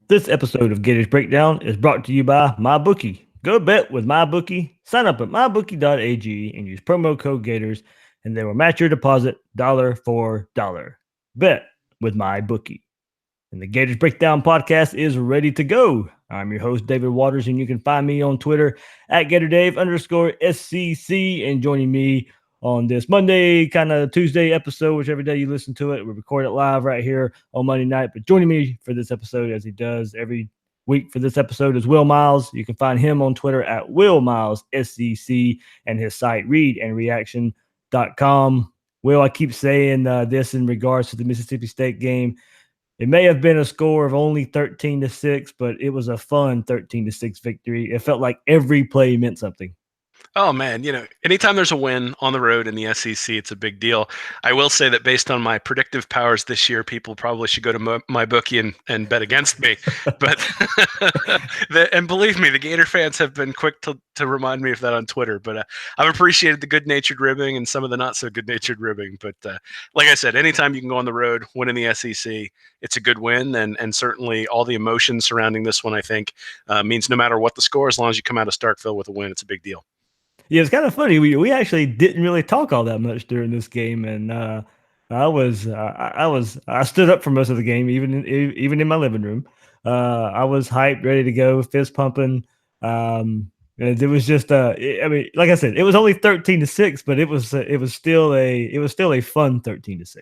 This episode of Gators Breakdown is brought to you by MyBookie. Go bet with MyBookie. Sign up at mybookie.ag and use promo code Gators, and they will match your deposit dollar for dollar. Bet with MyBookie. And the Gators Breakdown podcast is ready to go. I'm your host, David Waters, and you can find me on Twitter at GatorDave_SCC. And joining me on this Monday, kind of Tuesday episode, whichever day you listen to it, we record it live right here on Monday night. But joining me for this episode, as he does every week for this episode, is Will Miles. You can find him on Twitter at WillMilesSCC and his site readandreaction.com. Will, I keep saying this in regards to the Mississippi State game. It may have been a score of only 13-6, but it was a fun 13-6 victory. It felt like every play meant something. Oh, man, anytime there's a win on the road in the SEC, it's a big deal. I will say that based on my predictive powers this year, people probably should go to my bookie and bet against me. But and believe me, the Gator fans have been quick to remind me of that on Twitter. But I've appreciated the good-natured ribbing and some of the not-so-good-natured ribbing. But like I said, anytime you can go on the road, win in the SEC, it's a good win. And certainly all the emotion surrounding this one, I think, means no matter what the score, as long as you come out of Starkville with a win, it's a big deal. Yeah, it's kind of funny. We actually didn't really talk all that much during this game, and I stood up for most of the game, even in my living room. I was hyped, ready to go, fist pumping. And it was just I mean, like I said, it was only 13-6, but it was still a fun 13-6.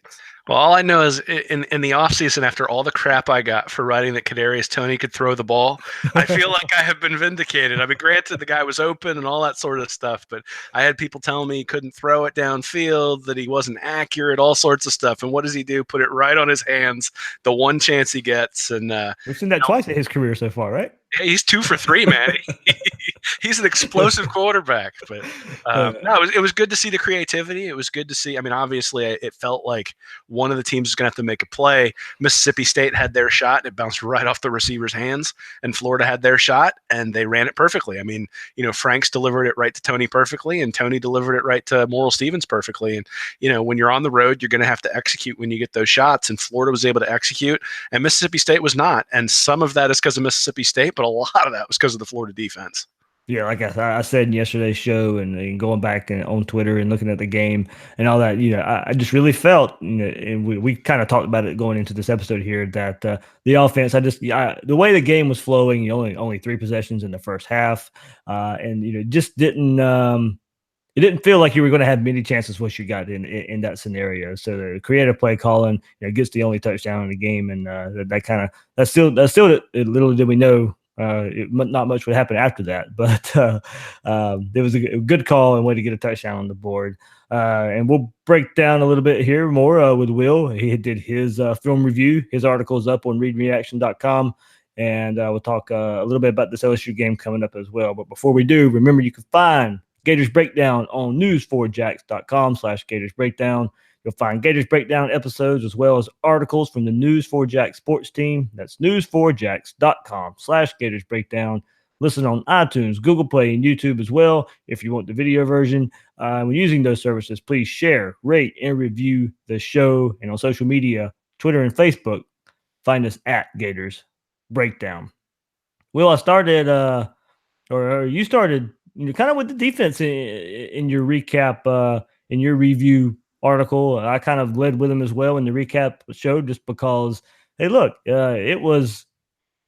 Well, all I know is in the offseason, after all the crap I got for writing that Kadarius Toney could throw the ball, I feel like I have been vindicated. I mean, granted, the guy was open and all that sort of stuff, but I had people telling me he couldn't throw it downfield, that he wasn't accurate, all sorts of stuff. And what does he do? Put it right on his hands, the one chance he gets. And we've seen that twice in his career so far, right? He's 2 for 3, man. He's an explosive quarterback. But no, it was good to see the creativity. It was good to see. I mean, obviously, it felt like one of the teams was going to have to make a play. Mississippi State had their shot, and it bounced right off the receiver's hands. And Florida had their shot, and they ran it perfectly. I mean, Franks delivered it right to Toney perfectly, and Toney delivered it right to Moral Stevens perfectly. And, when you're on the road, you're going to have to execute when you get those shots. And Florida was able to execute, and Mississippi State was not. And some of that is because of Mississippi State, but a lot of that was because of the Florida defense. Yeah, like I said in yesterday's show, and going back on Twitter and looking at the game and all that, I just really felt, and we kind of talked about it going into this episode here, that the offense, the way the game was flowing, only 3 possessions in the first half, and just didn't. It didn't feel like you were going to have many chances once you got in that scenario. So the creative play calling, gets the only touchdown in the game, and that's still little did we know. Not much would happen after that, but there was a good call and way to get a touchdown on the board. And we'll break down a little bit here more with Will. He did his film review. His article is up on readreaction.com, and we'll talk a little bit about this LSU game coming up as well. But before we do, remember you can find Gators Breakdown on news4jax.com/Gators Breakdown. You'll find Gators Breakdown episodes as well as articles from the News4Jax sports team. That's news4jax.com/Gators Breakdown. Listen on iTunes, Google Play, and YouTube as well if you want the video version. When using those services, please share, rate, and review the show. And on social media, Twitter and Facebook, find us at Gators Breakdown. Will, I started, or you started, kind of with the defense in your recap, in your review article. I kind of led with him as well in the recap show, just because, hey, look, it was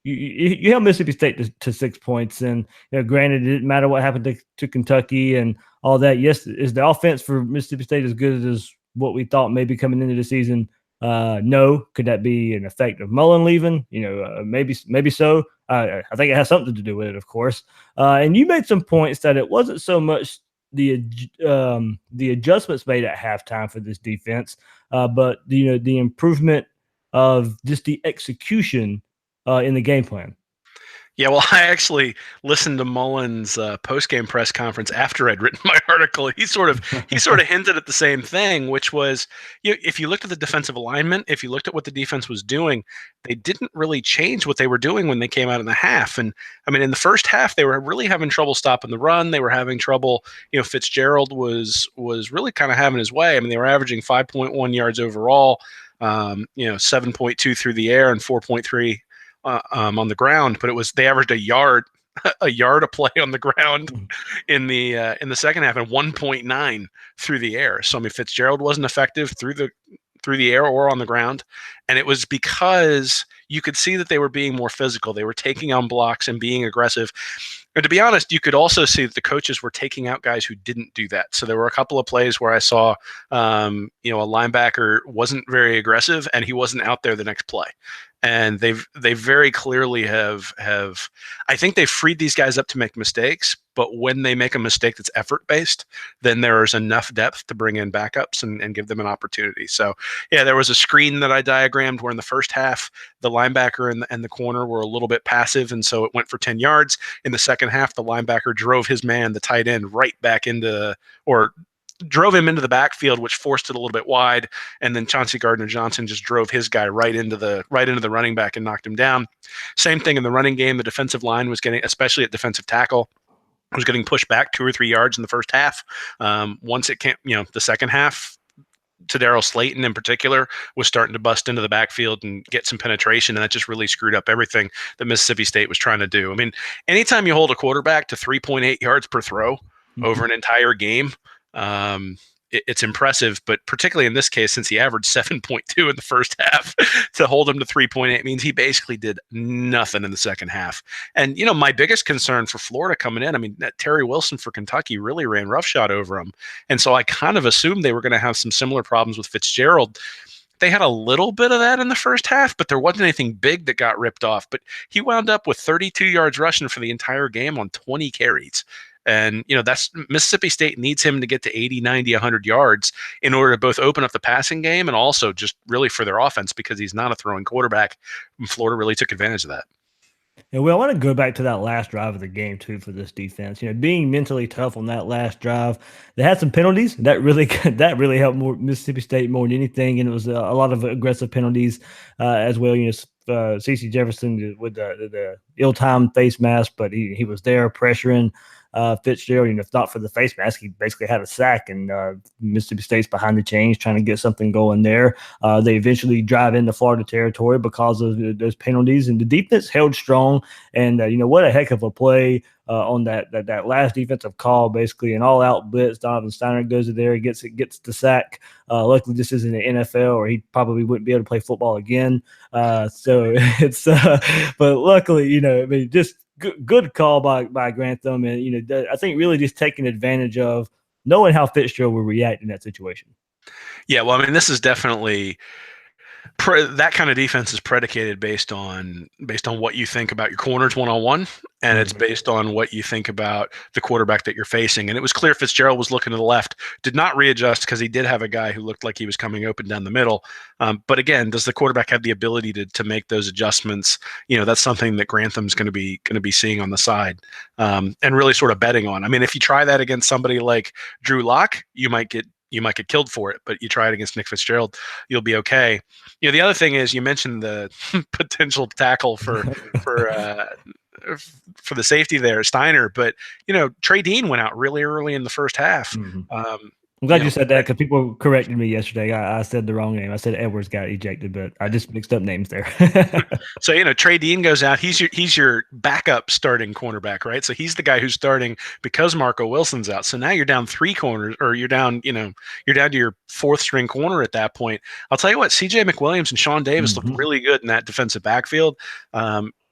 you held Mississippi State to 6 points, and granted, it didn't matter what happened to Kentucky and all that. Yes, is the offense for Mississippi State as good as what we thought maybe coming into the season? No. Could that be an effect of Mullen leaving? Maybe so. I think it has something to do with it, of course. And you made some points that it wasn't so much the adjustments made at halftime for this defense, but the improvement of just the execution in the game plan. Yeah, well, I actually listened to Mullen's post-game press conference after I'd written my article. He sort of hinted at the same thing, which was, if you looked at the defensive alignment, if you looked at what the defense was doing, they didn't really change what they were doing when they came out in the half. And I mean, in the first half, they were really having trouble stopping the run. They were having trouble. Fitzgerald was really kind of having his way. I mean, they were averaging 5.1 yards overall, 7.2 through the air and 4.3 on the ground, but they averaged a yard a play on the ground in the second half and 1.9 through the air. So I mean, Fitzgerald wasn't effective through the air or on the ground, and it was because you could see that they were being more physical. They were taking on blocks and being aggressive. And to be honest, you could also see that the coaches were taking out guys who didn't do that. So there were a couple of plays where I saw, a linebacker wasn't very aggressive and he wasn't out there the next play. And they very clearly have I think they've freed these guys up to make mistakes, but when they make a mistake that's effort based, then there's enough depth to bring in backups and give them an opportunity. So yeah, there was a screen that I diagrammed where in the first half the linebacker and the corner were a little bit passive, and so it went for 10 yards. In the second half, the linebacker drove his man, the tight end, right back into or drove him into the backfield, which forced it a little bit wide, and then Chauncey Gardner-Johnson just drove his guy right into the running back and knocked him down. Same thing in the running game. The defensive line was getting, especially at defensive tackle, was getting pushed back 2 or 3 yards in the first half. Once it came, the second half, Tadaro Slayton in particular was starting to bust into the backfield and get some penetration, and that just really screwed up everything that Mississippi State was trying to do. I mean, anytime you hold a quarterback to 3.8 yards per throw over an entire game, it's impressive, but particularly in this case, since he averaged 7.2 in the first half, to hold him to 3.8 means he basically did nothing in the second half. And, my biggest concern for Florida coming in, I mean, Terry Wilson for Kentucky really ran roughshod over him. And so I kind of assumed they were going to have some similar problems with Fitzgerald. They had a little bit of that in the first half, but there wasn't anything big that got ripped off. But he wound up with 32 yards rushing for the entire game on 20 carries. And, that's Mississippi State needs him to get to 80, 90, 100 yards in order to both open up the passing game and also just really for their offense, because he's not a throwing quarterback. And Florida really took advantage of that. And I want to go back to that last drive of the game too for this defense. Being mentally tough on that last drive, they had some penalties that really helped Mississippi State more than anything, and it was a lot of aggressive penalties as well. CeCe Jefferson with the ill-timed face mask, but he was there pressuring Fitzgerald. If not for the face mask, he basically had a sack, and Mississippi State's behind the chains trying to get something going there. They eventually drive into Florida territory because of those penalties, and the defense held strong. And what a heck of a play on that last defensive call, basically an all-out blitz. Donovan Steiner goes in there, gets the sack. Luckily, this isn't the NFL, or he probably wouldn't be able to play football again. So it's, but luckily, just good call by Grantham, and I think really just taking advantage of knowing how Fitzgerald will react in that situation. Yeah, well, I mean, this is definitely that kind of defense is predicated based on what you think about your corners one-on-one, and it's based on what you think about the quarterback that you're facing. And it was clear Fitzgerald was looking to the left, did not readjust because he did have a guy who looked like he was coming open down the middle. But again, does the quarterback have the ability to make those adjustments? That's something that Grantham's going to be seeing on the side, and really sort of betting on. I mean, if you try that against somebody like Drew Lock, you might get killed for it, but you try it against Nick Fitzgerald, you'll be okay. The other thing is, you mentioned the potential tackle for the safety there, Steiner, but Trey Dean went out really early in the first half. I'm glad you said that, because people corrected me yesterday. I said the wrong name. I said Edwards got ejected, but I just mixed up names there. So, Trey Dean goes out. He's your backup starting cornerback, right? So he's the guy who's starting because Marco Wilson's out. So now you're down 3 corners, or you're down to your 4th string corner at that point. I'll tell you what, CJ McWilliams and Sean Davis looked really good in that defensive backfield.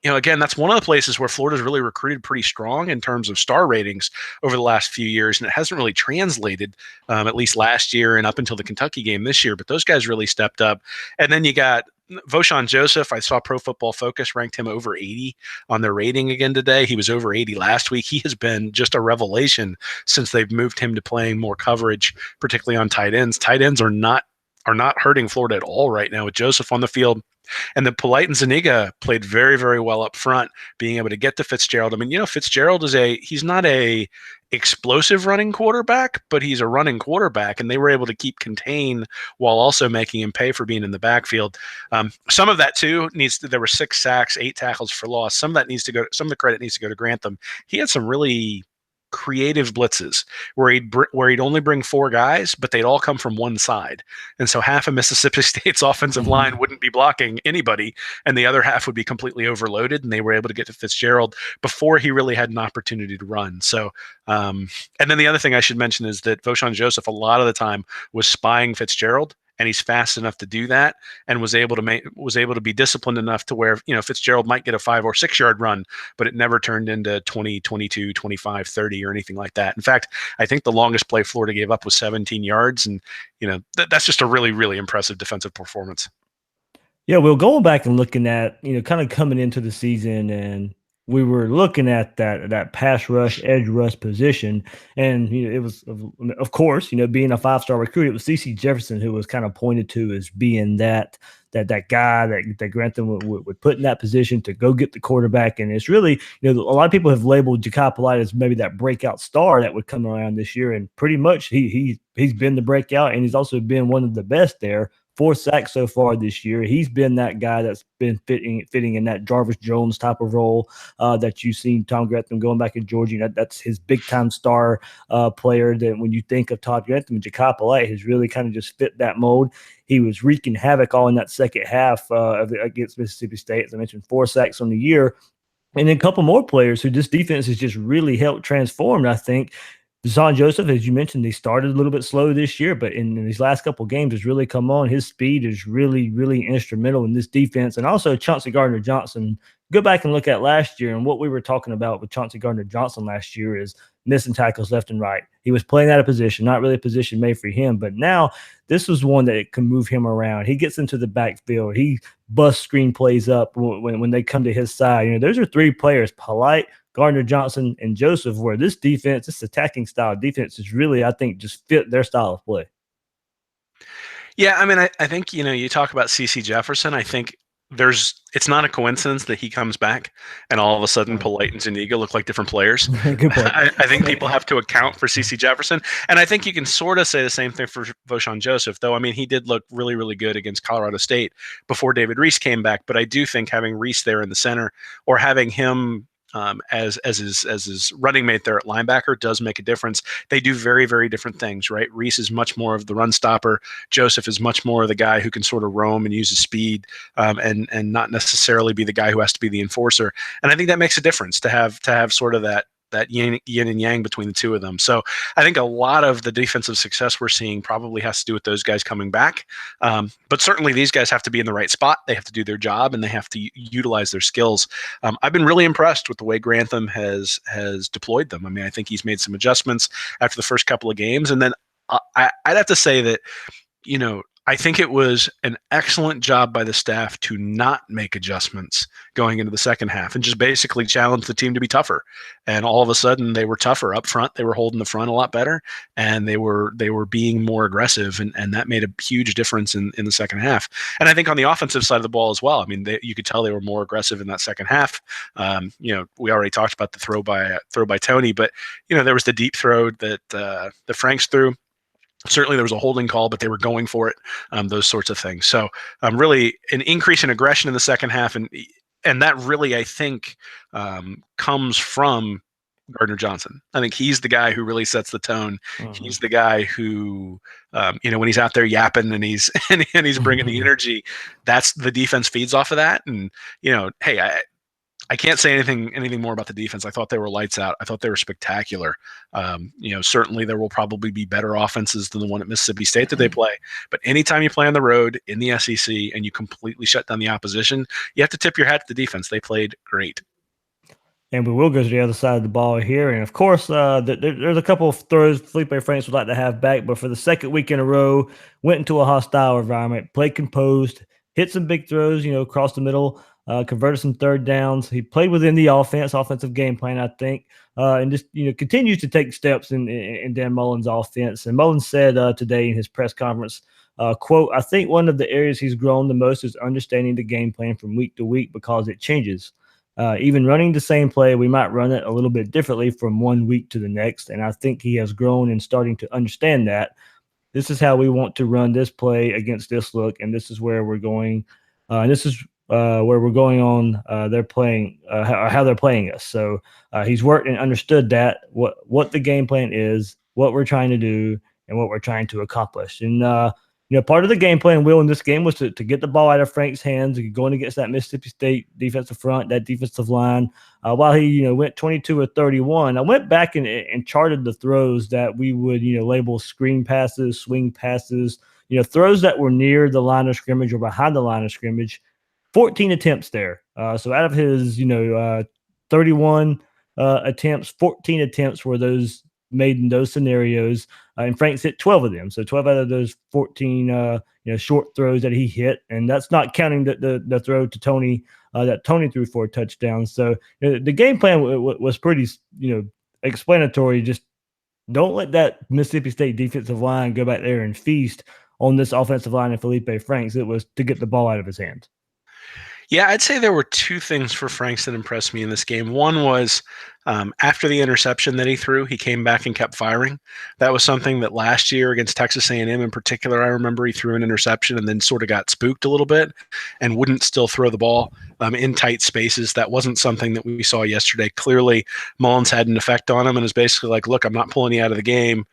Again, that's one of the places where Florida's really recruited pretty strong in terms of star ratings over the last few years, and it hasn't really translated, at least last year and up until the Kentucky game this year. But those guys really stepped up. And then you got Voshon Joseph. I saw Pro Football Focus ranked him over 80 on their rating again today. He was over 80 last week. He has been just a revelation since they've moved him to playing more coverage, particularly on tight ends. Tight ends are not hurting Florida at all right now with Joseph on the field. And then Polite and Zuniga played very, very well up front, being able to get to Fitzgerald. I mean, Fitzgerald he's not a explosive running quarterback, but he's a running quarterback, and they were able to keep contained while also making him pay for being in the backfield. Some of that too there were 6 sacks, 8 tackles for loss. Some of the credit needs to go to Grantham. He had some really creative blitzes where he'd only bring 4 guys, but they'd all come from one side, and so half of Mississippi State's offensive line wouldn't be blocking anybody, and the other half would be completely overloaded, and they were able to get to Fitzgerald before he really had an opportunity to run. So, and then the other thing I should mention is that Voshon Joseph a lot of the time was spying Fitzgerald, and he's fast enough to do that, and was able to be disciplined enough to where, Fitzgerald might get a 5 or 6 yard run, but it never turned into 20, 22, 25, 30 or anything like that. In fact, I think the longest play Florida gave up was 17 yards, and that's just a really, really impressive defensive performance. Yeah, well, going back and looking at, kind of coming into the season, and we were looking at that pass rush, edge rush position, and it was, of course, being a 5-star recruit, it was CeCe Jefferson who was kind of pointed to as being that guy that Grantham would put in that position to go get the quarterback. And it's really, a lot of people have labeled Ja'Kai Polite as maybe that breakout star that would come around this year, and pretty much he's been the breakout, and he's also been one of the best there. 4 sacks so far this year. He's been that guy that's been fitting in that Jarvis Jones type of role that you've seen Tom Grantham going back in Georgia. That's his big-time star player that when you think of Todd Grantham, Ja'Kai Polite has really kind of just fit that mold. He was wreaking havoc all in that second half against Mississippi State. As I mentioned, 4 sacks on the year. And then a couple more players who this defense has just really helped transform, I think. Voshon Joseph, as you mentioned, he started a little bit slow this year, but in these last couple of games has really come on. His speed is really, really instrumental in this defense. And also Chauncey Gardner-Johnson, go back and look at last year, and what we were talking about with Chauncey Gardner-Johnson last year is missing tackles left and right. He was playing out of position, not really a position made for him, but now this was one that can move him around. He gets into the backfield. He busts screen plays up when they come to his side. Those are 3 players, Polite, Gardner-Johnson, and Joseph, where this defense, this attacking style defense is really, I think, just fit their style of play. Yeah, I mean, I think, you talk about CeCe Jefferson. I think it's not a coincidence that he comes back and all of a sudden Polite and Zuniga look like different players. Good point. I think people have to account for CeCe Jefferson. And I think you can sort of say the same thing for Voshon Joseph, though. I mean, he did look really, really good against Colorado State before David Reese came back. But I do think having Reese there in the center, or having him as his running mate there at linebacker, does make a difference. They do very, very different things, right? Reese is much more of the run stopper. Joseph is much more of the guy who can sort of roam and use his speed, and not necessarily be the guy who has to be the enforcer. And I think that makes a difference to have sort of that yin and yang between the two of them. So I think a lot of the defensive success we're seeing probably has to do with those guys coming back. But certainly these guys have to be in the right spot. They have to do their job, and they have to utilize their skills. I've been really impressed with the way Grantham has deployed them. I mean, I think he's made some adjustments after the first couple of games. And then I'd have to say that, I think it was an excellent job by the staff to not make adjustments going into the second half and just basically challenge the team to be tougher. And all of a sudden they were tougher up front. They were holding the front a lot better, and they were being more aggressive. And that made a huge difference in the second half. And I think on the offensive side of the ball as well. I mean, you could tell they were more aggressive in that second half. We already talked about the throw by Tony, but there was the deep throw that Franks threw. Certainly there was a holding call, but they were going for it, those sorts of things. So really an increase in aggression in the second half. And that really, I think, comes from Gardner-Johnson. I think he's the guy who really sets the tone. He's the guy who, when he's out there yapping and he's bringing the energy, that's the defense feeds off of that. And, hey, I can't say anything more about the defense. I thought they were lights out. I thought they were spectacular. Certainly there will probably be better offenses than the one at Mississippi State that they play. But anytime you play on the road in the SEC and you completely shut down the opposition, you have to tip your hat to the defense. They played great. And we will go to the other side of the ball here. And, of course, there's a couple of throws Felipe Franks would like to have back. But for the second week in a row, went into a hostile environment, played composed, hit some big throws, across the middle. Converted some third downs. He played within the offensive game plan, I think, and just continues to take steps in Dan Mullen's offense. And Mullen said today in his press conference, quote, "I think one of the areas he's grown the most is understanding the game plan from week to week because it changes. Even running the same play, we might run it a little bit differently from one week to the next. And I think he has grown in starting to understand that this is how we want to run this play against this look, and this is where we're going. And this is where we're going on. They're playing how they're playing us. So he's worked and understood that what the game plan is, what we're trying to do, and what we're trying to accomplish. And part of the game plan, Will, in this game was to get the ball out of Frank's hands, going against that Mississippi State defensive front, that defensive line. While he went 22 or 31, I went back and charted the throws that we would label screen passes, swing passes, throws that were near the line of scrimmage or behind the line of scrimmage. 14 attempts there. So out of his 31 attempts, 14 attempts were those made in those scenarios, and Frank's hit 12 of them. So 12 out of those 14 short throws that he hit, and that's not counting the throw to Tony that Tony threw for a touchdown. So the game plan was pretty explanatory. Just don't let that Mississippi State defensive line go back there and feast on this offensive line and Felipe Franks. It was to get the ball out of his hands. Yeah, I'd say there were two things for Franks that impressed me in this game. One was after the interception that he threw, he came back and kept firing. That was something that last year against Texas A&M in particular, I remember he threw an interception and then sort of got spooked a little bit and wouldn't still throw the ball in tight spaces. That wasn't something that we saw yesterday. Clearly, Mullins had an effect on him and is basically like, look, I'm not pulling you out of the game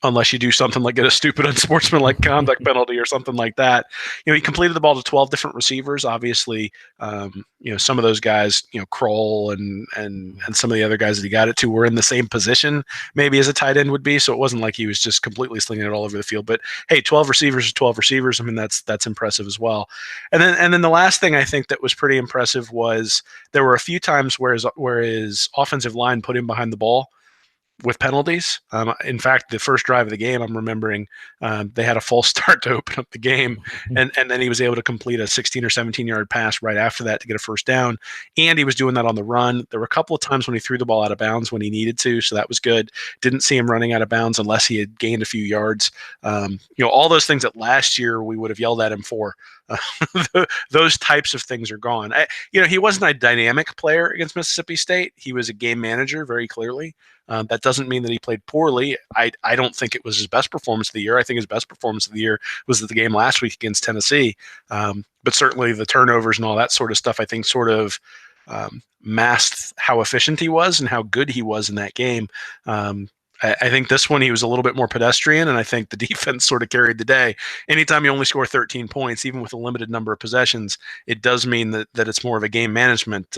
unless you do something like get a stupid unsportsmanlike conduct penalty or something like that. He completed the ball to 12 different receivers. Obviously, some of those guys, Kroll and some of the other guys that he got it to were in the same position maybe as a tight end would be. So it wasn't like he was just completely slinging it all over the field. But hey, 12 receivers is 12 receivers. I mean, that's impressive as well. And then the last thing I think that was pretty impressive was there were a few times where his offensive line put him behind the ball with penalties. In fact, the first drive of the game, I'm remembering they had a false start to open up the game, and then he was able to complete a 16 or 17-yard pass right after that to get a first down, and he was doing that on the run. There were a couple of times when he threw the ball out of bounds when he needed to, so that was good. Didn't see him running out of bounds unless he had gained a few yards. All those things that last year we would have yelled at him for. Those types of things are gone. He wasn't a dynamic player against Mississippi State. He was a game manager very clearly. That doesn't mean that he played poorly. I don't think it was his best performance of the year. I think his best performance of the year was the game last week against Tennessee. But certainly the turnovers and all that sort of stuff, I think sort of masked how efficient he was and how good he was in that game. I think this one he was a little bit more pedestrian, and I think the defense sort of carried the day. Anytime you only score 13 points, even with a limited number of possessions, it does mean that it's more of a game management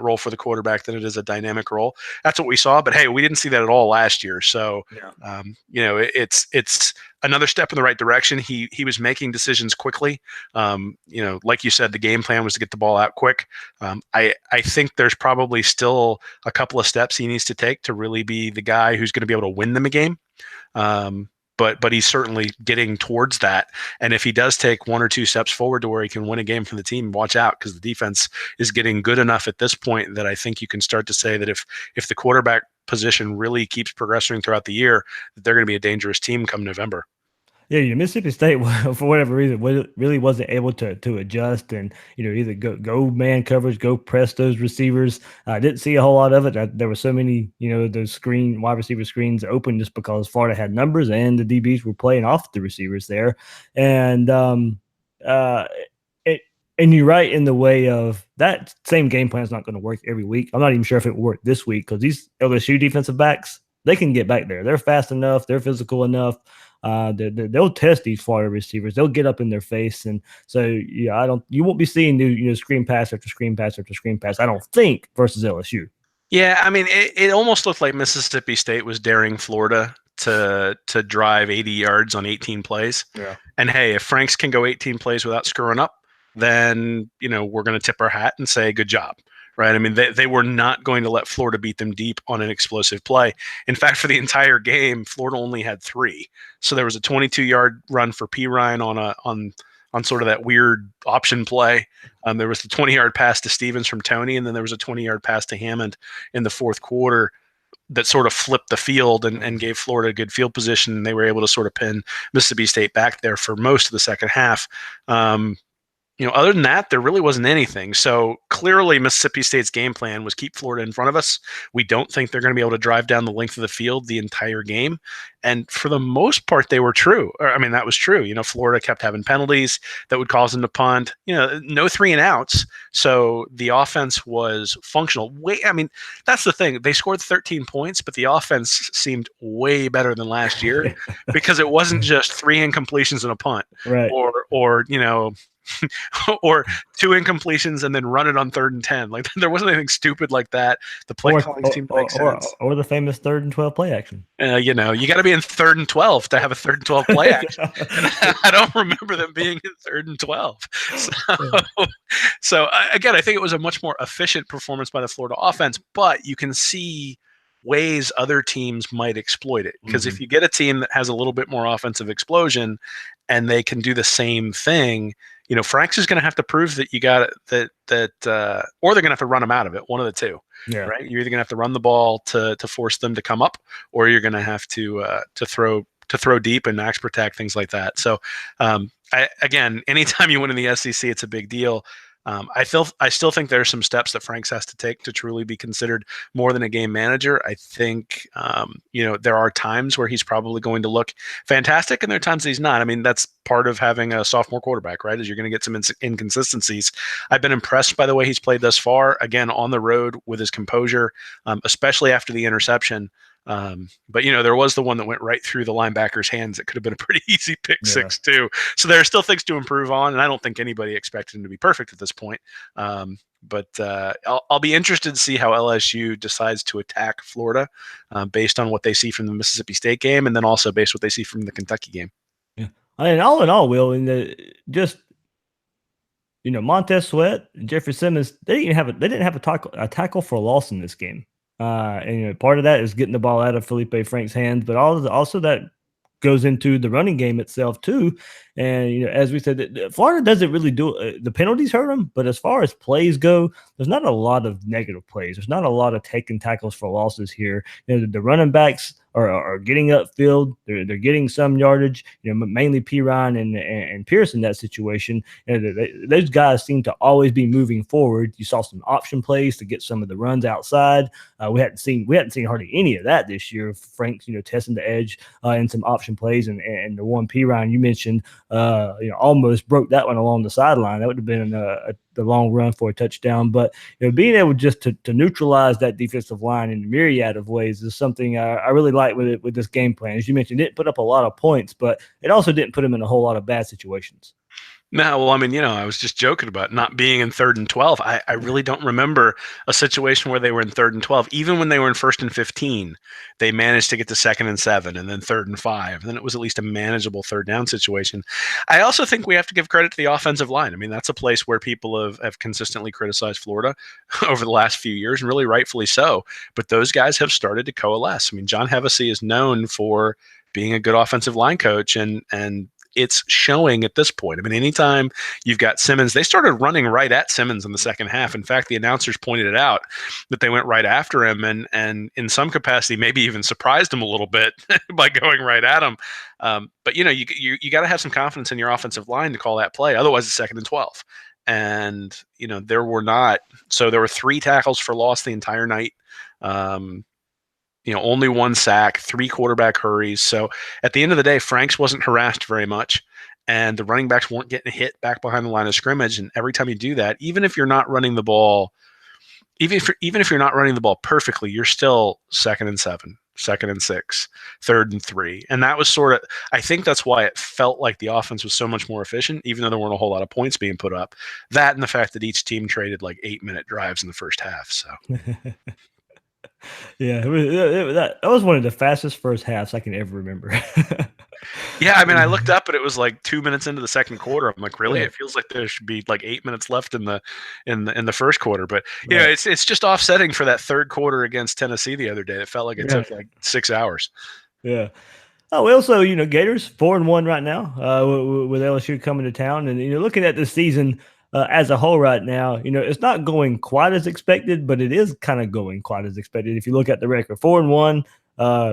role for the quarterback than it is a dynamic role. That's what we saw. But hey, we didn't see that at all last year. So, it's another step in the right direction. He was making decisions quickly. Like you said, the game plan was to get the ball out quick. I think there's probably still a couple of steps he needs to take to really be the guy who's going to be able to win them a game. But he's certainly getting towards that. And if he does take one or two steps forward to where he can win a game for the team, watch out, because the defense is getting good enough at this point that I think you can start to say that if the quarterback position really keeps progressing throughout the year, that they're going to be a dangerous team come November. Yeah, Mississippi State, for whatever reason, really wasn't able to adjust and either go man coverage, go press those receivers. I didn't see a whole lot of it. There were so many those wide receiver screens open just because Florida had numbers and the DBs were playing off the receivers there. And and you're right in the way of that same game plan is not going to work every week. I'm not even sure if it will work this week because these LSU defensive backs, they can get back there. They're fast enough. They're physical enough. They'll test these Florida receivers. They'll get up in their face, and so you won't be seeing new screen pass after screen pass after screen pass. I don't think versus LSU. Yeah, I mean, it almost looked like Mississippi State was daring Florida to drive 80 yards on 18 plays. Yeah. And hey, if Franks can go 18 plays without screwing up, then we're going to tip our hat and say good job. Right. I mean, they were not going to let Florida beat them deep on an explosive play. In fact, for the entire game, Florida only had 3. So there was a 22-yard run for P. Ryan on sort of that weird option play. There was the 20-yard pass to Stevens from Tony, and then there was a 20-yard pass to Hammond in the fourth quarter that sort of flipped the field and gave Florida a good field position. And they were able to sort of pin Mississippi State back there for most of the second half. Other than that, there really wasn't anything. So clearly, Mississippi State's game plan was keep Florida in front of us. We don't think they're going to be able to drive down the length of the field the entire game. And for the most part, they were true. I mean, that was true. Florida kept having penalties that would cause them to punt. No 3 and outs. So the offense was functional. That's the thing. They scored 13 points, but the offense seemed way better than last year because it wasn't just 3 incompletions and a punt, right? Or or 2 incompletions and then run it on 3rd and 10. Like there wasn't anything stupid like that. The play calling seemed to make sense. Or the famous 3rd and 12 play action. You got to be in 3rd and 12 to have a 3rd and 12 play action. I don't remember them being in 3rd and 12. So again, I think it was a much more efficient performance by the Florida offense, but you can see ways other teams might exploit it. Because if you get a team that has a little bit more offensive explosion and they can do the same thing, Frank's is going to have to prove that you got it, or they're going to have to run them out of it. One of the two, right? You're either going to have to run the ball to force them to come up, or you're going to have to throw deep and max protect, things like that. So, again, anytime you win in the SEC, it's a big deal. I still think there are some steps that Franks has to take to truly be considered more than a game manager. I think, there are times where he's probably going to look fantastic, and there are times that he's not. I mean, that's part of having a sophomore quarterback, right? Is you're going to get some inconsistencies. I've been impressed by the way he's played thus far, again, on the road with his composure, especially after the interception. But there was the one that went right through the linebacker's hands. It could have been a pretty easy pick six too. So there are still things to improve on, and I don't think anybody expected him to be perfect at this point. But I'll be interested to see how LSU decides to attack Florida based on what they see from the Mississippi State game, and then also based on what they see from the Kentucky game. Yeah, I mean, all in all, Will, Montez Sweat and Jeffrey Simmons, they didn't have a tackle for a loss in this game. And part of that is getting the ball out of Felipe Frank's hands, but also that goes into the running game itself too. And as we said, Florida doesn't really do the penalties hurt them, but as far as plays go, there's not a lot of negative plays. There's not a lot of taking tackles for losses here. The running backs are getting upfield. They're getting some yardage. Mainly Pirine and Pierce in that situation. Those guys seem to always be moving forward. You saw some option plays to get some of the runs outside. We hadn't seen hardly any of that this year. Frank's testing the edge in some option plays, and the one Pirine you mentioned almost broke that one along the sideline. That would have been the long run for a touchdown. But being able just to neutralize that defensive line in a myriad of ways is something I really like with this game plan. As you mentioned, it didn't put up a lot of points, but it also didn't put them in a whole lot of bad situations. No, well, I mean, I was just joking about not being in 3rd and 12. I really don't remember a situation where they were in 3rd and 12. Even when they were in 1st and 15, they managed to get to 2nd and 7 and then 3rd and 5. And then it was at least a manageable 3rd down situation. I also think we have to give credit to the offensive line. I mean, that's a place where people have consistently criticized Florida over the last few years, and really rightfully so. But those guys have started to coalesce. I mean, John Hevesy is known for being a good offensive line coach, and it's showing at this point. I mean, anytime you've got Simmons, they started running right at Simmons in the second half. In fact, the announcers pointed it out that they went right after him, and in some capacity, maybe even surprised him a little bit by going right at him. But you got to have some confidence in your offensive line to call that play. Otherwise, it's 2nd and 12. And there were 3 tackles for loss the entire night. Only 1 sack, 3 quarterback hurries. So at the end of the day, Franks wasn't harassed very much, and the running backs weren't getting hit back behind the line of scrimmage. And every time you do that, even if you're not running the ball, even if you're not running the ball perfectly, you're still 2nd and 7, 2nd and 6, 3rd and 3. And that was I think that's why it felt like the offense was so much more efficient, even though there weren't a whole lot of points being put up. That and the fact that each team traded like 8-minute drives in the first half. So. Yeah, that was one of the fastest first halves I can ever remember. Yeah, I mean, I looked up and it was like 2 minutes into the second quarter. I'm like, really? It feels like there should be like 8 minutes left in the first quarter. But it's just offsetting for that third quarter against Tennessee the other day. It felt like it took like 6 hours. Yeah. Oh, we also, Gators 4-1 right now with LSU coming to town, and looking at the season as a whole right now, it's not going quite as expected, but it is kind of going quite as expected. If you look at the record, 4-1,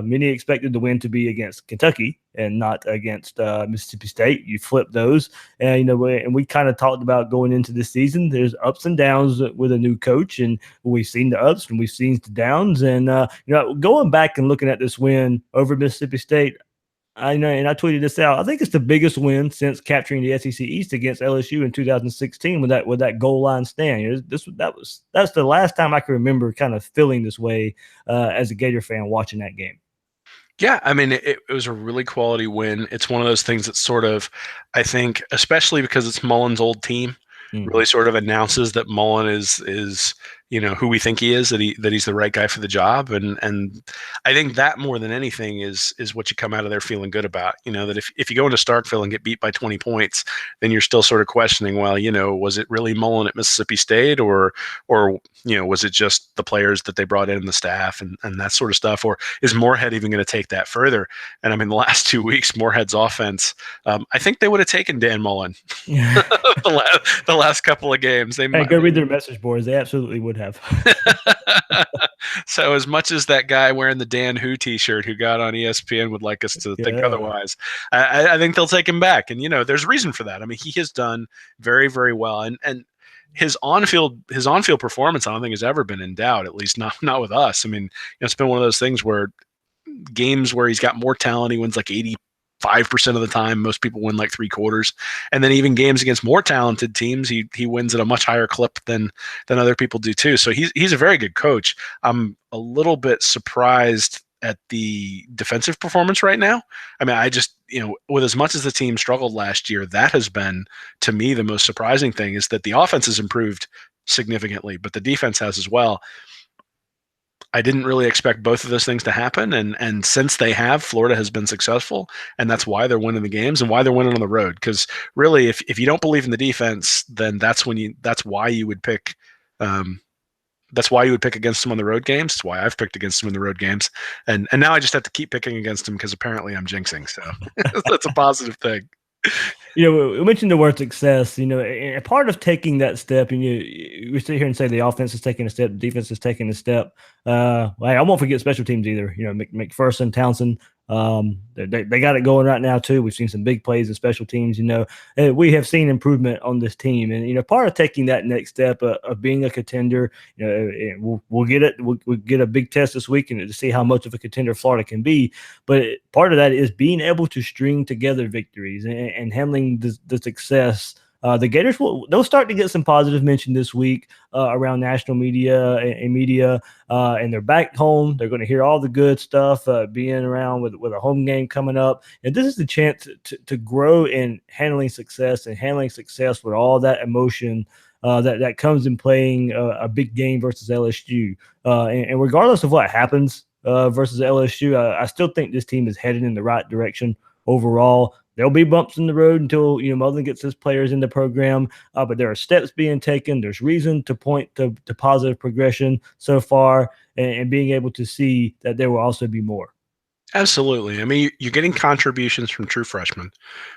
Many expected the win to be against Kentucky and not against Mississippi State. You flip those, and we kind of talked about going into this season. There's ups and downs with a new coach, and we've seen the ups and we've seen the downs. And going back and looking at this win over Mississippi State, I know, and I tweeted this out. I think it's the biggest win since capturing the SEC East against LSU in 2016 with that goal line stand. That's the last time I can remember kind of feeling this way as a Gator fan watching that game. Yeah, I mean, it was a really quality win. It's one of those things that sort of, I think, especially because it's Mullen's old team, really sort of announces that Mullen is who we think he is, that he's the right guy for the job, and I think that more than anything is what you come out of there feeling good about. That if you go into Starkville and get beat by 20 points, then you're still sort of questioning, well, was it really Mullen at Mississippi State, or was it just the players that they brought in, the staff, and that sort of stuff, or is Moorhead even going to take that further? And I mean, the last 2 weeks, Moorhead's offense, I think they would have taken Dan Mullen the last couple of games. They go read their message boards. They absolutely would have. So as much as that guy wearing the Dan Who t-shirt who got on ESPN would like us to think otherwise, I think they'll take him back. And, there's reason for that. I mean, he has done very, very well. And his on-field performance, I don't think has ever been in doubt, at least not with us. I mean, it's been one of those things where games where he's got more talent, he wins like 85% of the time. Most people win like 3/4. And then even games against more talented teams, he wins at a much higher clip than other people do too. So he's a very good coach. I'm a little bit surprised at the defensive performance right now. I mean, I just, with as much as the team struggled last year, that has been, to me, the most surprising thing is that the offense has improved significantly, but the defense has as well. I didn't really expect both of those things to happen, and since they have, Florida has been successful, and that's why they're winning the games and why they're winning on the road. Because really, if you don't believe in the defense, then that's why you would pick. That's why you would pick against them on the road games. That's why I've picked against them in the road games, and now I just have to keep picking against them because apparently I'm jinxing. So that's a positive thing. We mentioned the word success, and part of taking that step, and we sit here and say the offense is taking a step, the defense is taking a step. I won't forget special teams either. McPherson, Townsend, they got it going right now too. We've seen some big plays in special teams. We have seen improvement on this team, and part of taking that next step of being a contender, we'll get it. We'll get a big test this week and to see how much of a contender Florida can be. But part of that is being able to string together victories and handling the success. The Gators they'll start to get some positive mention this week around national media and media, and they're back home. They're going to hear all the good stuff being around with a home game coming up, and this is the chance to grow in handling success with all that emotion that comes in playing a big game versus LSU. And regardless of what happens versus LSU, I still think this team is headed in the right direction overall. There'll be bumps in the road until Mullen gets his players in the program, but there are steps being taken. There's reason to point to positive progression so far, and being able to see that there will also be more. Absolutely. I mean, you're getting contributions from true freshmen,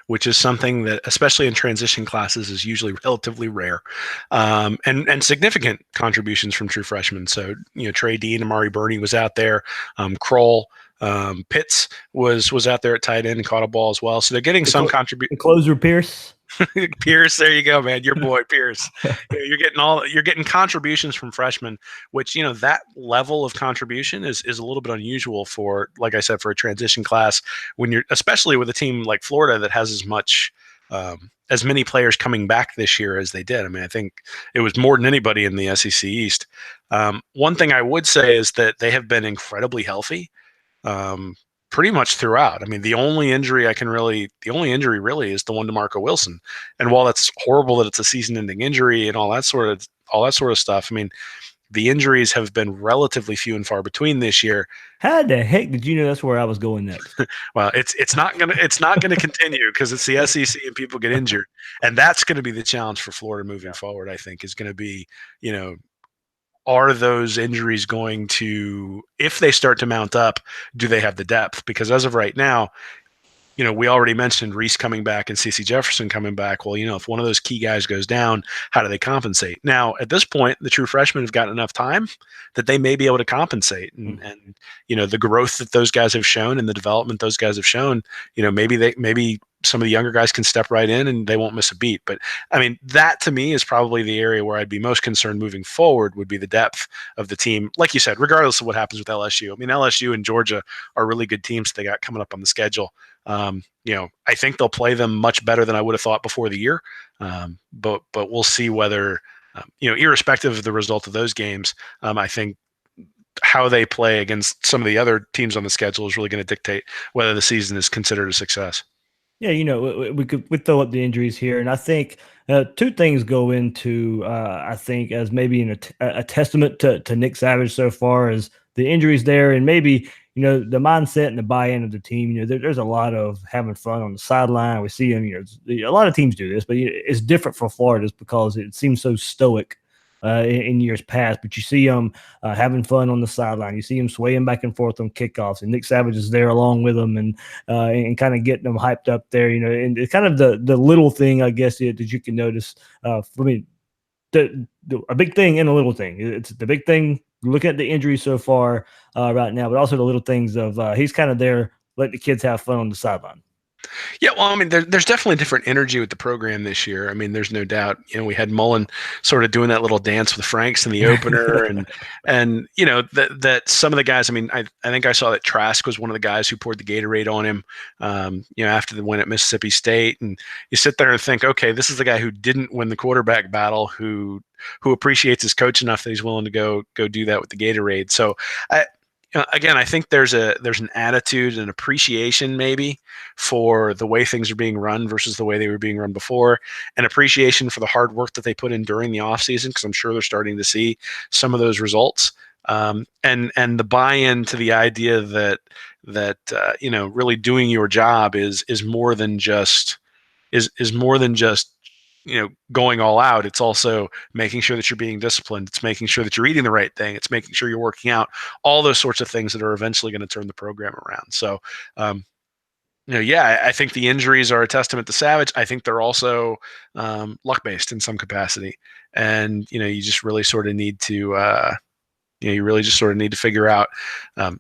which is something that, especially in transition classes, is usually relatively rare, and significant contributions from true freshmen. So, Trey Dean, Amari Burney was out there, Kroll. Pitts was out there at tight end and caught a ball as well. So they're getting some contribution. Closer Pierce. Pierce, there you go, man. Your boy Pierce. You're getting contributions from freshmen, which that level of contribution is a little bit unusual for, like I said, for a transition class when you're, especially with a team like Florida that has as many players coming back this year as they did. I mean, I think it was more than anybody in the SEC East. One thing I would say is that they have been incredibly healthy. Pretty much throughout. I mean, the only injury really is the one to Marco Wilson. And while that's horrible that it's a season-ending injury and all that sort of stuff, I mean, the injuries have been relatively few and far between this year. How the heck did you know that's where I was going next? Well, it's not gonna continue because it's the SEC and people get injured, and that's going to be the challenge for Florida moving forward. I think is going to be, are those injuries going to, if they start to mount up, do they have the depth? Because as of right now, we already mentioned Reese coming back and CeCe Jefferson coming back. Well, if one of those key guys goes down, how do they compensate? Now, at this point, the true freshmen have gotten enough time that they may be able to compensate. And the growth that those guys have shown and the development those guys have shown, maybe some of the younger guys can step right in and they won't miss a beat. But I mean, that to me is probably the area where I'd be most concerned moving forward would be the depth of the team. Like you said, regardless of what happens with LSU. I mean, LSU and Georgia are really good teams they got coming up on the schedule. I think they'll play them much better than I would have thought before the year. But we'll see whether, irrespective of the result of those games, I think how they play against some of the other teams on the schedule is really going to dictate whether the season is considered a success. Yeah, we throw up the injuries here, and I think two things go into I think as maybe a testament to Nick Savage so far as the injuries there, and maybe the mindset and the buy-in of the team. There's a lot of having fun on the sideline. We see them. A lot of teams do this, but it's different for Florida just because it seems so stoic in years past, but you see them having fun on the sideline. You see them swaying back and forth on kickoffs, and Nick Savage is there along with them and kind of getting them hyped up there. And it's kind of the little thing, I guess, that you can notice. For me, a big thing and a little thing. It's the big thing. Looking at the injuries so far right now, but also the little things of he's kind of there, let the kids have fun on the sideline. Yeah, well, I mean, there's definitely different energy with the program this year. I mean, there's no doubt. We had Mullen sort of doing that little dance with Franks in the opener, and that some of the guys. I mean, I think I saw that Trask was one of the guys who poured the Gatorade on him. After the win at Mississippi State, and you sit there and think, okay, this is the guy who didn't win the quarterback battle, who appreciates his coach enough that he's willing to go do that with the Gatorade. So again, I think there's an attitude and appreciation maybe for the way things are being run versus the way they were being run before, and appreciation for the hard work that they put in during the offseason, because I'm sure they're starting to see some of those results. And the buy-in to the idea that really doing your job is more than just going all out. It's also making sure that you're being disciplined. It's making sure that you're eating the right thing. It's making sure you're working out, all those sorts of things that are eventually going to turn the program around. So, I think the injuries are a testament to Savage. I think they're also luck-based in some capacity. And, you just really sort of need to, figure out,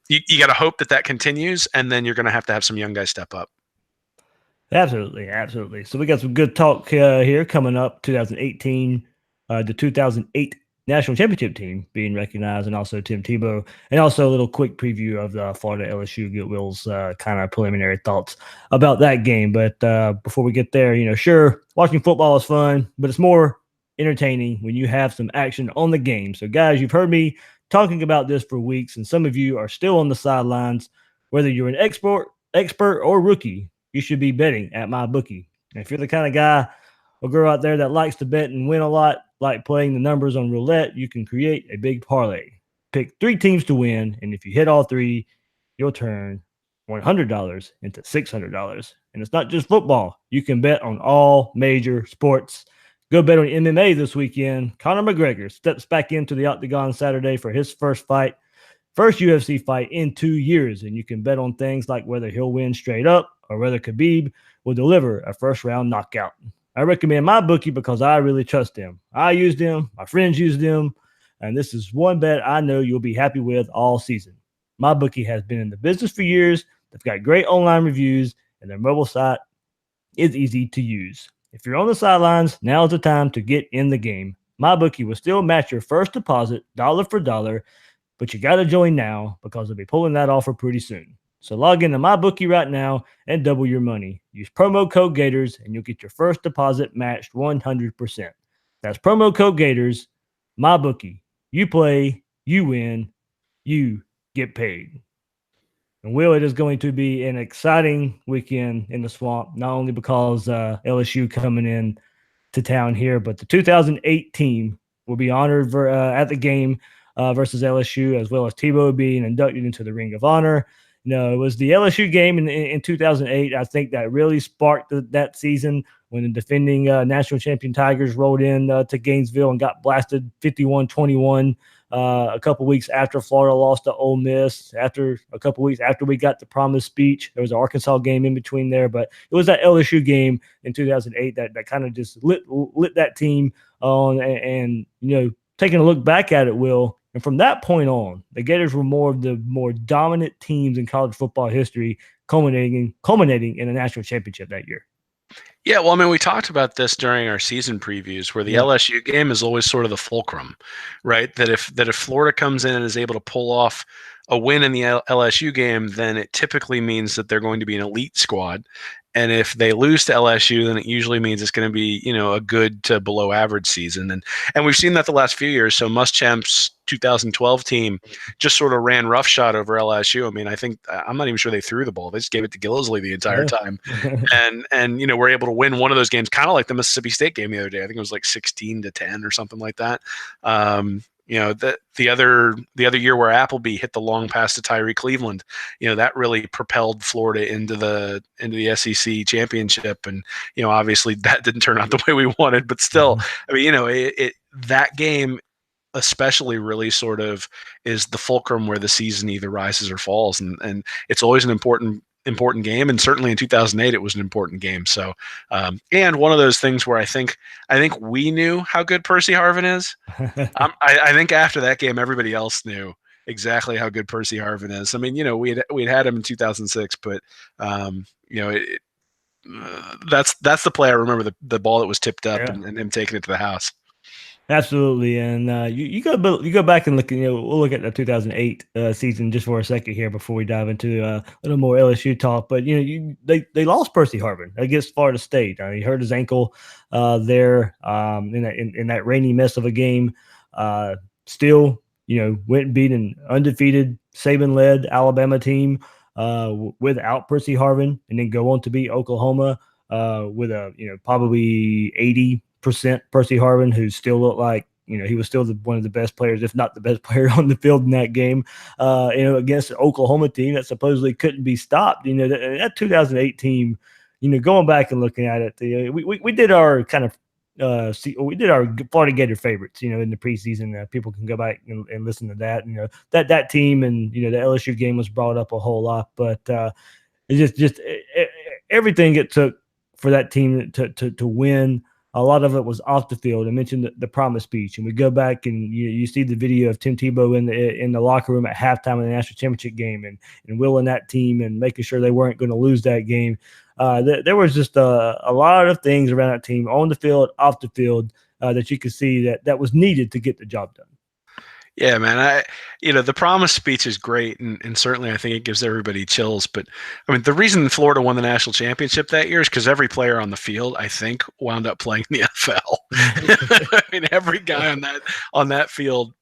you got to hope that continues, and then you're going to have some young guys step up. Absolutely. So we got some good talk here coming up. 2018, the 2008 national championship team being recognized, and also Tim Tebow, and also a little quick preview of the Florida LSU Get Will's kind of preliminary thoughts about that game. But before we get there, sure, watching football is fun, but it's more entertaining when you have some action on the game. So guys, you've heard me talking about this for weeks, and some of you are still on the sidelines. Whether you're an expert or rookie, you should be betting at MyBookie. And if you're the kind of guy or girl out there that likes to bet and win a lot, like playing the numbers on roulette, you can create a big parlay. Pick 3 teams to win, and if you hit all 3, you'll turn $100 into $600. And it's not just football. You can bet on all major sports. Go bet on MMA this weekend. Conor McGregor steps back into the octagon Saturday for his first UFC fight in 2 years, and you can bet on things like whether he'll win straight up or whether Khabib will deliver a first-round knockout. I recommend MyBookie because I really trust them. I use them, my friends use them, and this is one bet I know you'll be happy with all season. MyBookie has been in the business for years. They've got great online reviews, and their mobile site is easy to use. If you're on the sidelines, now is the time to get in the game. MyBookie will still match your first deposit dollar for dollar, but you got to join now because they'll be pulling that offer pretty soon. So log into MyBookie right now and double your money. Use promo code Gators and you'll get your first deposit matched 100%. That's promo code Gators. MyBookie. You play, you win, you get paid. And Will, it is going to be an exciting weekend in the Swamp, not only because LSU coming in to town here, but the 2008 team will be honored at the game versus LSU, as well as Tebow being inducted into the Ring of Honor. No, it was the LSU game in 2008. I think that really sparked that season when the defending national champion Tigers rolled in to Gainesville and got blasted 51-21. A couple weeks after Florida lost to Ole Miss, after a couple weeks after we got the promised speech, there was an Arkansas game in between there, but it was that LSU game in 2008 that kind of just lit that team on. And taking a look back at it, Will, and from that point on, the Gators were more of the more dominant teams in college football history, culminating in a national championship that year. Yeah, well, I mean, we talked about this during our season previews, where the LSU game is always sort of the fulcrum, right? That if Florida comes in and is able to pull off a win in the LSU game, then it typically means that they're going to be an elite squad. And if they lose to LSU, then it usually means it's going to be, a good to below average season. And we've seen that the last few years. So Muschamp's 2012 team just sort of ran roughshod over LSU. I mean, I'm not even sure they threw the ball. They just gave it to Gillisley the entire time. And we're able to win one of those games, kind of like the Mississippi State game the other day. I think it was like 16-10 or something like that. The other year where Appleby hit the long pass to Tyree Cleveland, that really propelled Florida into the SEC championship. And, obviously that didn't turn out the way we wanted, but still, I mean, that game especially really sort of is the fulcrum where the season either rises or falls. And it's always an important game. And certainly in 2008, it was an important game. So, and one of those things where I think we knew how good Percy Harvin is. I think after that game, everybody else knew exactly how good Percy Harvin is. I mean, we'd had him in 2006, but that's the play I remember, the ball that was tipped up and him taking it to the house. Absolutely, and you go back and look. We'll look at the 2008 season just for a second here before we dive into a little more LSU talk. But they lost Percy Harvin against Florida State. He hurt his ankle there in that rainy mess of a game. Still, went and beat an undefeated Saban-led Alabama team without Percy Harvin, and then go on to beat Oklahoma with a probably 80% Percy Harvin, who still looked like he was still one of the best players, if not the best player on the field in that game. Against an Oklahoma team that supposedly couldn't be stopped. That 2008 team. Going back and looking at it, we did our kind of we did our Florida Gator favorites. In the preseason, people can go back and listen to that. That team and the LSU game was brought up a whole lot, but it's just everything it took for that team to win. A lot of it was off the field. I mentioned the promise speech, and we go back and you see the video of Tim Tebow in the locker room at halftime of the national championship game, and willing that team and making sure they weren't going to lose that game. There was just a lot of things around that team on the field, off the field, that you could see that was needed to get the job done. Yeah, man. The promise speech is great, and certainly I think it gives everybody chills. But I mean, the reason Florida won the national championship that year is because every player on the field, I think, wound up playing in the NFL. I mean, every guy on that field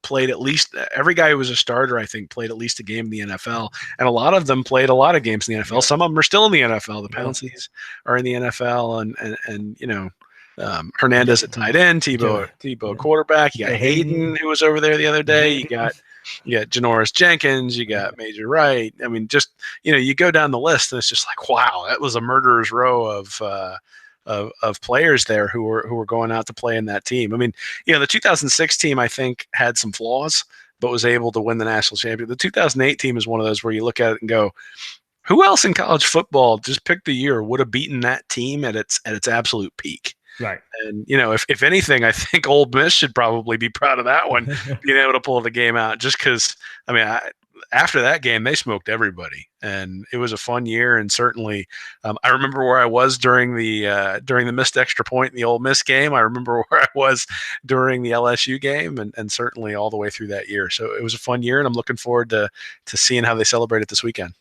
played at least. Every guy who was a starter, I think, played at least a game in the NFL, and a lot of them played a lot of games in the NFL. Some of them are still in the NFL. The Pounceys are in the NFL, and Hernandez at tight end, Tebow quarterback. You got Hayden, who was over there the other day. You got Janoris Jenkins. You got Major Wright. I mean, just you go down the list, and it's just like, wow, that was a murderer's row of players there who were going out to play in that team. I mean, the 2006 team I think had some flaws, but was able to win the national championship. The 2008 team is one of those where you look at it and go, who else in college football, just pick the year, would have beaten that team at its absolute peak? Right. And, if anything, I think Ole Miss should probably be proud of that one, being able to pull the game out, just because, I mean, after that game, they smoked everybody, and it was a fun year. And certainly I remember where I was during the missed extra point in the Ole Miss game. I remember where I was during the LSU game, and certainly all the way through that year. So it was a fun year, and I'm looking forward to seeing how they celebrate it this weekend.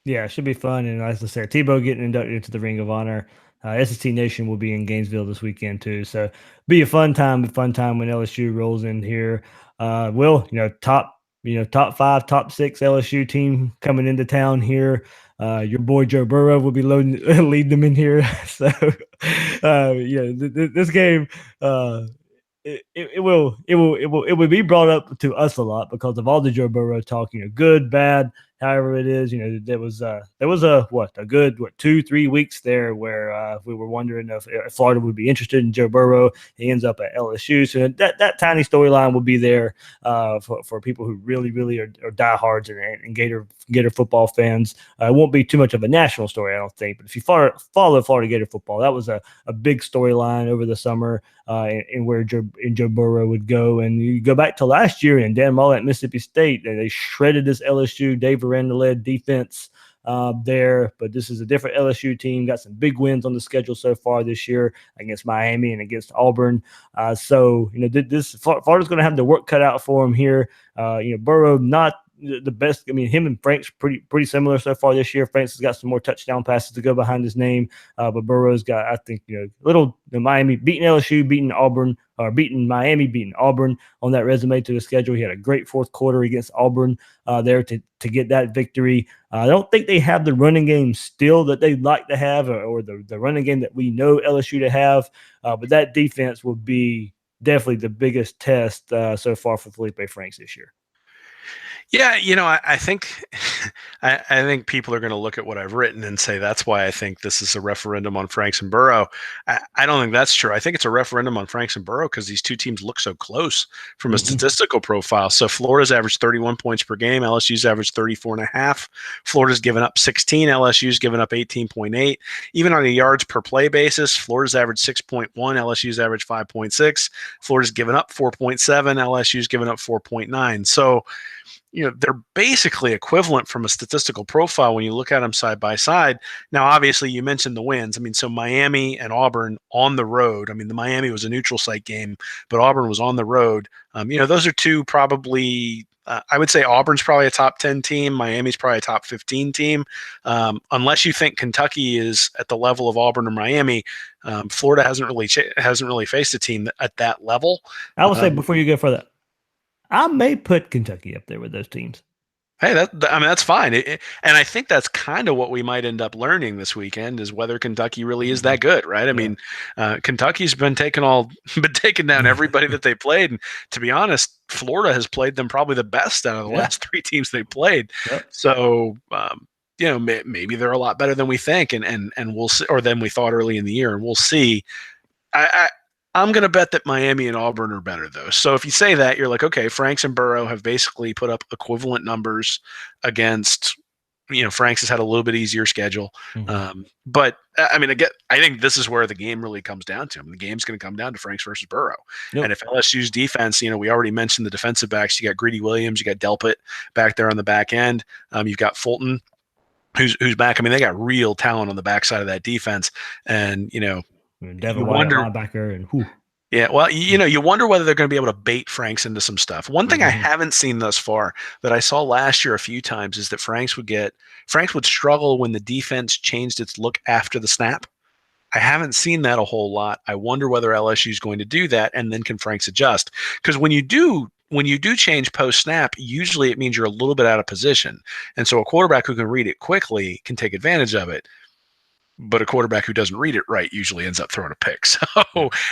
Yeah, it should be fun. And as I said, Tebow getting inducted into the Ring of Honor. SEC Nation will be in Gainesville this weekend too, so be a fun time when LSU rolls in here. Top 5, top 6 LSU team coming into town here. Your boy Joe Burrow will be leading them in here. So this game it will be brought up to us a lot because of all the Joe Burrow talk. Good, bad, however it is. There was a good 2-3 weeks there where we were wondering if Florida would be interested in Joe Burrow. He ends up at LSU, so that tiny storyline will be there for people who really are diehards and Gator football fans. It won't be too much of a national story, I don't think. But if you follow Florida Gator football, that was a big storyline over the summer, and where Joe Burrow would go. And you go back to last year and Dan Mullen at Mississippi State, and they shredded this LSU Dave Aranda-led defense there. But this is a different LSU team. Got some big wins on the schedule so far this year against Miami and against Auburn. So this Florida's going to have the work cut out for them here. Burrow not the best. I mean, him and Frank's pretty similar so far this year. Frank's has got some more touchdown passes to go behind his name, but Burrow's got, I think, Miami beating LSU, beating Auburn, or beating Miami, beating Auburn on that resume to the schedule. He had a great fourth quarter against Auburn there to get that victory. I don't think they have the running game still that they'd like to have, or the running game that we know LSU to have, but that defense will be definitely the biggest test so far for Felipe Franks this year. Yeah, I think I think people are going to look at what I've written and say that's why I think this is a referendum on Franks and Burrow. I don't think that's true. I think it's a referendum on Franks and Burrow because these two teams look so close from a statistical profile. So Florida's averaged 31 points per game. LSU's averaged 34.5. Florida's given up 16. LSU's given up 18.8. Even on a yards per play basis, Florida's averaged 6.1. LSU's averaged 5.6. Florida's given up 4.7. LSU's given up 4.9. So they're basically equivalent from a statistical profile when you look at them side by side. Now, obviously, you mentioned the wins. I mean, so Miami and Auburn on the road. I mean, the Miami was a neutral site game, but Auburn was on the road. Those are two probably. I would say Auburn's probably a top 10 team. Miami's probably a top 15 team. Unless you think Kentucky is at the level of Auburn or Miami, Florida hasn't really faced a team at that level. I will say before you go further, I may put Kentucky up there with those teams. Hey, that's fine. And I think that's kind of what we might end up learning this weekend is whether Kentucky really is that good, right? I mean, Kentucky's been taking down everybody that they played. And to be honest, Florida has played them probably the best out of the last three teams they played. Yep. So, maybe they're a lot better than we think, and we'll see, or than we thought early in the year, and we'll see. I'm going to bet that Miami and Auburn are better, though. So if you say that, you're like, okay, Franks and Burrow have basically put up equivalent numbers against, Franks has had a little bit easier schedule. But, I mean, again, I think this is where the game really comes down to. The game's going to come down to Franks versus Burrow. Yep. And if LSU's defense, we already mentioned the defensive backs. You got Greedy Williams, you got Delpit back there on the back end. You've got Fulton, who's back. I mean, they got real talent on the backside of that defense. And, Devin White, linebacker, and yeah, well, you wonder whether they're going to be able to bait Franks into some stuff. One thing I haven't seen thus far that I saw last year a few times is that Franks would struggle when the defense changed its look after the snap. I haven't seen that a whole lot. I wonder whether LSU is going to do that, and then can Franks adjust? Because when you do change post snap, usually it means you're a little bit out of position, and so a quarterback who can read it quickly can take advantage of it. But a quarterback who doesn't read it right usually ends up throwing a pick.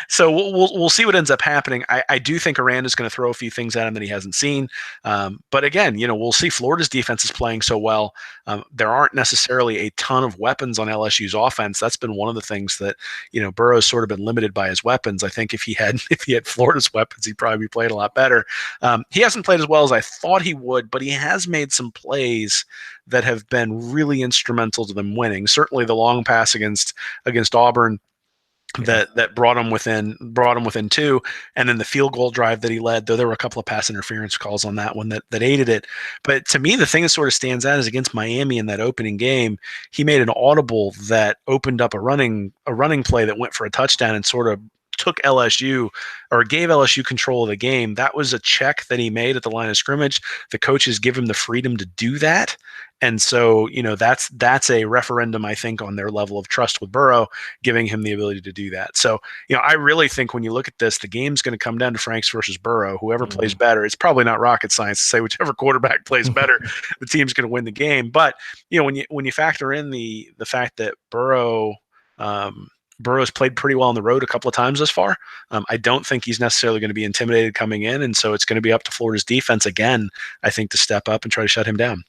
So we'll see what ends up happening. I do think Aranda's going to throw a few things at him that he hasn't seen. But again, we'll see. Florida's defense is playing so well. There aren't necessarily a ton of weapons on LSU's offense. That's been one of the things that, Burrow's sort of been limited by his weapons. I think if he had Florida's weapons, he'd probably be playing a lot better. He hasn't played as well as I thought he would, but he has made some plays that have been really instrumental to them winning. Certainly the long pass against Auburn that brought him within two, and then the field goal drive that he led, though there were a couple of pass interference calls on that one that aided it. But to me, the thing that sort of stands out is against Miami in that opening game, he made an audible that opened up a running play that went for a touchdown and sort of took LSU or gave LSU control of the game. That was a check that he made at the line of scrimmage. The coaches give him the freedom to do that. And so, that's a referendum, I think, on their level of trust with Burrow, giving him the ability to do that. So, I really think when you look at this, the game's going to come down to Franks versus Burrow. Whoever plays better, it's probably not rocket science to say whichever quarterback plays better, the team's going to win the game. But, when you factor in the fact that Burrow's played pretty well on the road a couple of times thus far. I don't think he's necessarily going to be intimidated coming in, and so it's going to be up to Florida's defense again, I think, to step up and try to shut him down.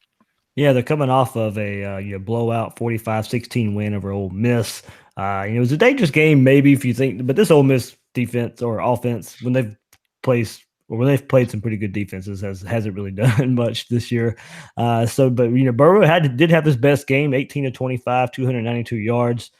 Yeah, they're coming off of a blowout 45-16 win over Ole Miss. It was a dangerous game, maybe if you think, but this Ole Miss defense or offense, when they've played some pretty good defenses, hasn't really done much this year. But Burrow did have his best game, 18 to 25, 292 yards,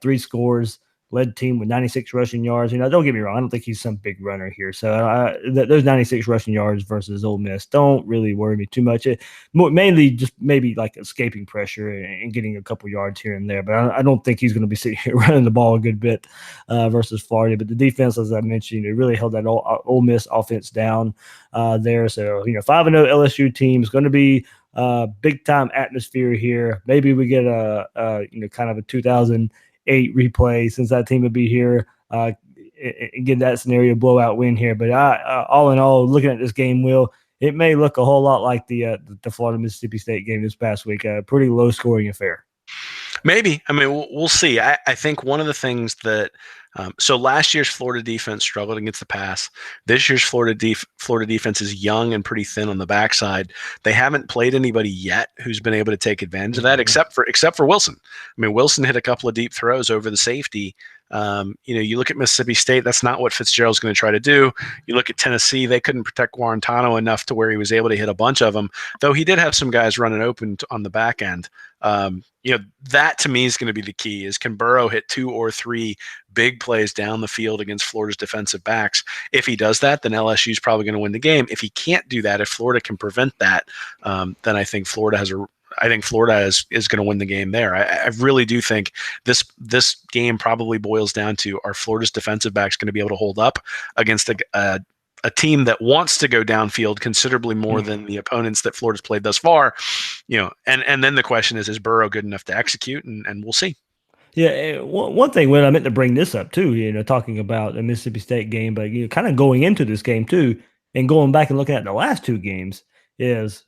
three scores. Led team with 96 rushing yards. Don't get me wrong. I don't think he's some big runner here. So those 96 rushing yards versus Ole Miss don't really worry me too much. Mainly just maybe like escaping pressure and getting a couple yards here and there. But I don't think he's going to be sitting here running the ball a good bit versus Florida. But the defense, as I mentioned, it really held that Ole Miss offense down there. So 5-0 LSU team is going to be big time atmosphere here. Maybe we get a kind of a 2008 replay since that team would be here. Get that scenario blowout win here. But all in all, looking at this game, Will, it may look a whole lot like the Florida Mississippi State game this past week. A pretty low scoring affair. Maybe. I mean, we'll see. I think one of the things that so last year's Florida defense struggled against the pass. This year's Florida defense is young and pretty thin on the backside. They haven't played anybody yet who's been able to take advantage of that, except for Wilson. I mean, Wilson hit a couple of deep throws over the safety. You look at Mississippi State, that's not what Fitzgerald's going to try to do. You look at Tennessee, they couldn't protect Guarantano enough to where he was able to hit a bunch of them, though he did have some guys running open on the back end. That to me is going to be the key is can Burrow hit 2 or 3 big plays down the field against Florida's defensive backs? If he does that, then LSU is probably going to win the game. If he can't do that, if Florida can prevent that, then I think Florida is going to win the game there. I really do think this game probably boils down to are Florida's defensive backs going to be able to hold up against a team that wants to go downfield considerably more than the opponents that Florida's played thus far, and then the question is Burrow good enough to execute? And we'll see. Yeah, one thing when I meant to bring this up too, talking about the Mississippi State game, but kind of going into this game too, and going back and looking at the last 2 games is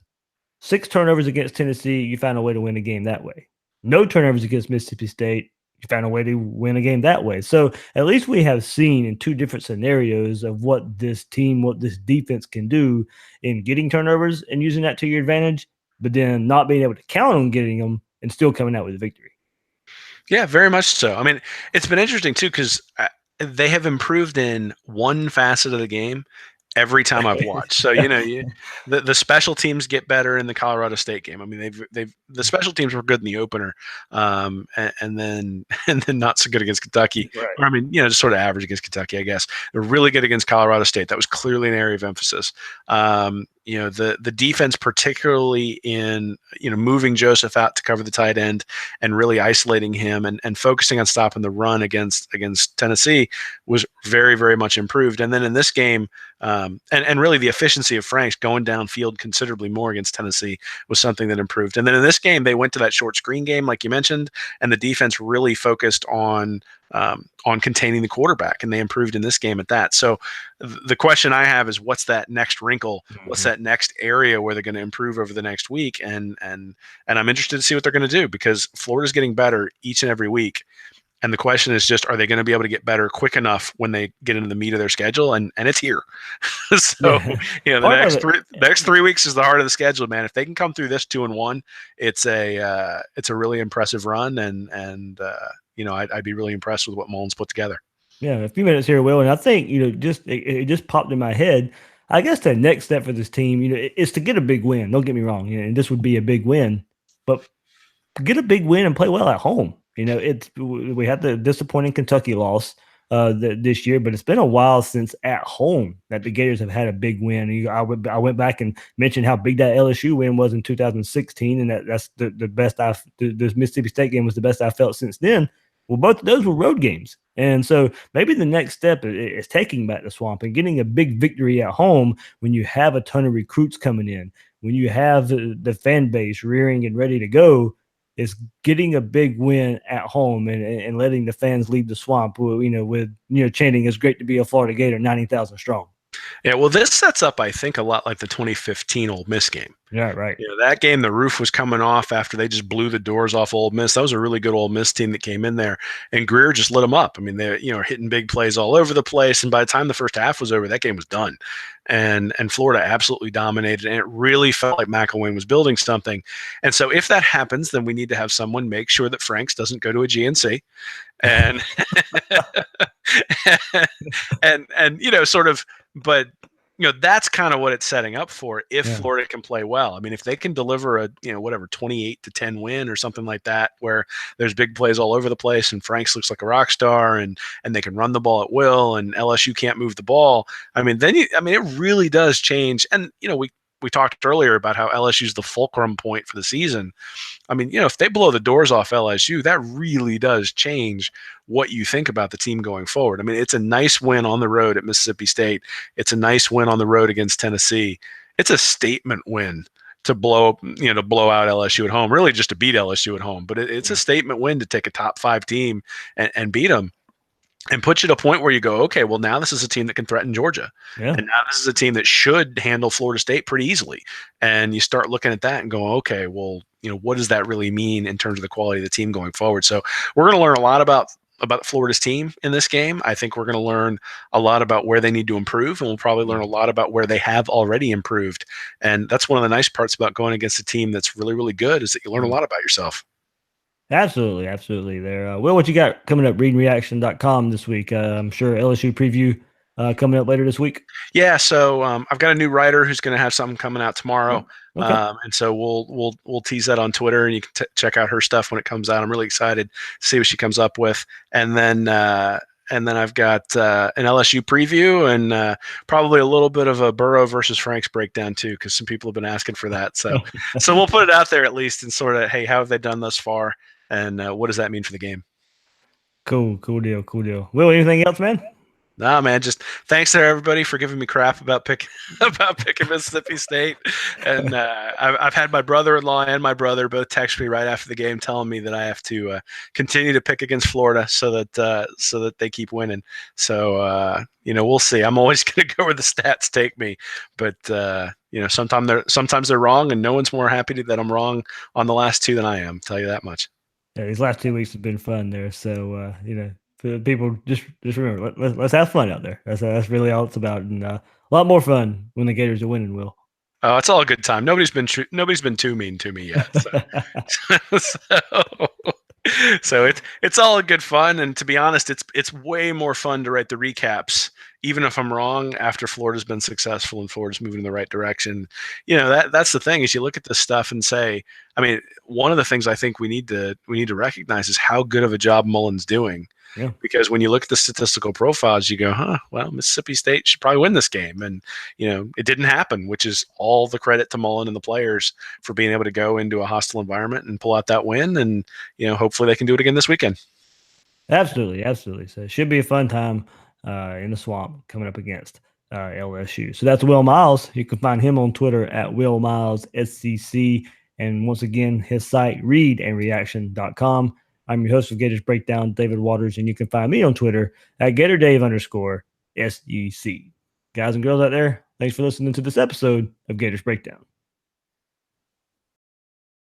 6 turnovers against Tennessee, you found a way to win a game that way. No turnovers against Mississippi State, you found a way to win a game that way. So at least we have seen in 2 different scenarios of what this defense can do in getting turnovers and using that to your advantage, but then not being able to count on getting them and still coming out with a victory. Yeah, very much so. I mean, it's been interesting too because they have improved in one facet of the game every time I've watched. So the special teams get better in the Colorado State game. I mean, the special teams were good in the opener, and then not so good against Kentucky. Right. Or I mean, just sort of average against Kentucky, I guess. They're really good against Colorado State. That was clearly an area of emphasis. The defense, particularly in moving Joseph out to cover the tight end and really isolating him and focusing on stopping the run against Tennessee was very, very much improved. And then in this game, and really the efficiency of Franks going downfield considerably more against Tennessee was something that improved. And then in this game, they went to that short screen game, like you mentioned, and the defense really focused on containing the quarterback, and they improved in this game at that. So the question I have is, what's that next wrinkle? What's that next area where they're going to improve over the next week? And I'm interested to see what they're going to do because Florida's getting better each and every week. And the question is just, are they going to be able to get better quick enough when they get into the meat of their schedule? And it's here. So, the next 3 weeks is the heart of the schedule, man. If they can come through this 2-1, it's a really impressive run. And I'd be really impressed with what Mullen's put together. Yeah, a few minutes here, Will, and I think it just popped in my head. I guess the next step for this team, is to get a big win. Don't get me wrong, and this would be a big win, but get a big win and play well at home. We had the disappointing Kentucky loss this year, but it's been a while since at home that the Gators have had a big win. I went back and mentioned how big that LSU win was in 2016, and that's the best the Mississippi State game was the best I felt since then. Well, both of those were road games. And so maybe the next step is taking back the Swamp and getting a big victory at home when you have a ton of recruits coming in, when you have the fan base rearing and ready to go. Is getting a big win at home and letting the fans leave the Swamp, with chanting "It's great to be a Florida Gator," 90,000 strong. Yeah, well, this sets up, I think, a lot like the 2015 Ole Miss game. Yeah, right. You know, that game, the roof was coming off after they just blew the doors off Ole Miss. That was a really good Ole Miss team that came in there, and Greer just lit them up. I mean, they hitting big plays all over the place, and by the time the first half was over, that game was done. And Florida absolutely dominated, and it really felt like McElwain was building something. And so, if that happens, then we need to have someone make sure that Franks doesn't go to a GNC, and and sort of, but that's kind of what it's setting up for if Florida can play well. I mean, if they can deliver a 28-10 win or something like that, where there's big plays all over the place and Franks looks like a rock star, and they can run the ball at will, and LSU can't move the ball. I mean, then it really does change. And we talked earlier about how LSU is the fulcrum point for the season. I mean, if they blow the doors off LSU, that really does change what you think about the team going forward. I mean, it's a nice win on the road at Mississippi State. It's a nice win on the road against Tennessee. It's a statement win to blow out LSU at home, really just to beat LSU at home. But it's a statement win to take a top 5 team and beat them, and put you to a point where you go, okay, well, now this is a team that can threaten Georgia. Yeah. And now this is a team that should handle Florida State pretty easily. And you start looking at that and going, okay, well, what does that really mean in terms of the quality of the team going forward? So we're going to learn a lot about Florida's team in this game. I think we're going to learn a lot about where they need to improve, and we'll probably learn a lot about where they have already improved. And that's one of the nice parts about going against a team that's really, really good, is that you learn a lot about yourself. Absolutely. There. Will, what you got coming up, readandreaction.com this week? I'm sure LSU preview coming up later this week. Yeah, so I've got a new writer who's going to have something coming out tomorrow. Okay. And so we'll tease that on Twitter, and you can check out her stuff when it comes out. I'm really excited to see what she comes up with. And then I've got an LSU preview, and probably a little bit of a Burrow versus Franks breakdown too, because some people have been asking for that. So we'll put it out there at least, and sort of, hey, how have they done thus far, and what does that mean for the game? Cool deal. Will, anything else, man? Nah, man, just thanks to everybody for giving me crap about picking Mississippi State. And I've had my brother-in-law and my brother both text me right after the game telling me that I have to continue to pick against Florida so that they keep winning. So we'll see. I'm always going to go where the stats take me, but sometimes they're wrong, and no one's more happy that I'm wrong on the last 2 than I am. I'll tell you that much. Yeah, these last 2 weeks have been fun there. So people just remember, let's have fun out there. That's really all it's about, and a lot more fun when the Gators are winning. Will. Oh, it's all a good time. Nobody's been too mean to me yet. So it's all a good fun, and to be honest, it's way more fun to write the recaps, even if I'm wrong, after Florida's been successful and Florida's moving in the right direction. That's the thing, is you look at this stuff and say, I mean, one of the things I think we need to recognize is how good of a job Mullen's doing. Yeah. Because when you look at the statistical profiles, you go, well, Mississippi State should probably win this game. And, it didn't happen, which is all the credit to Mullen and the players for being able to go into a hostile environment and pull out that win. And, hopefully they can do it again this weekend. Absolutely. So it should be a fun time in the swamp coming up against LSU. So that's Will Miles. You can find him on Twitter at Will Miles SCC. And once again, his site, readandreaction.com. I'm your host of Gators Breakdown, David Waters, and you can find me on Twitter at GatorDave_SEC. Guys and girls out there, thanks for listening to this episode of Gators Breakdown.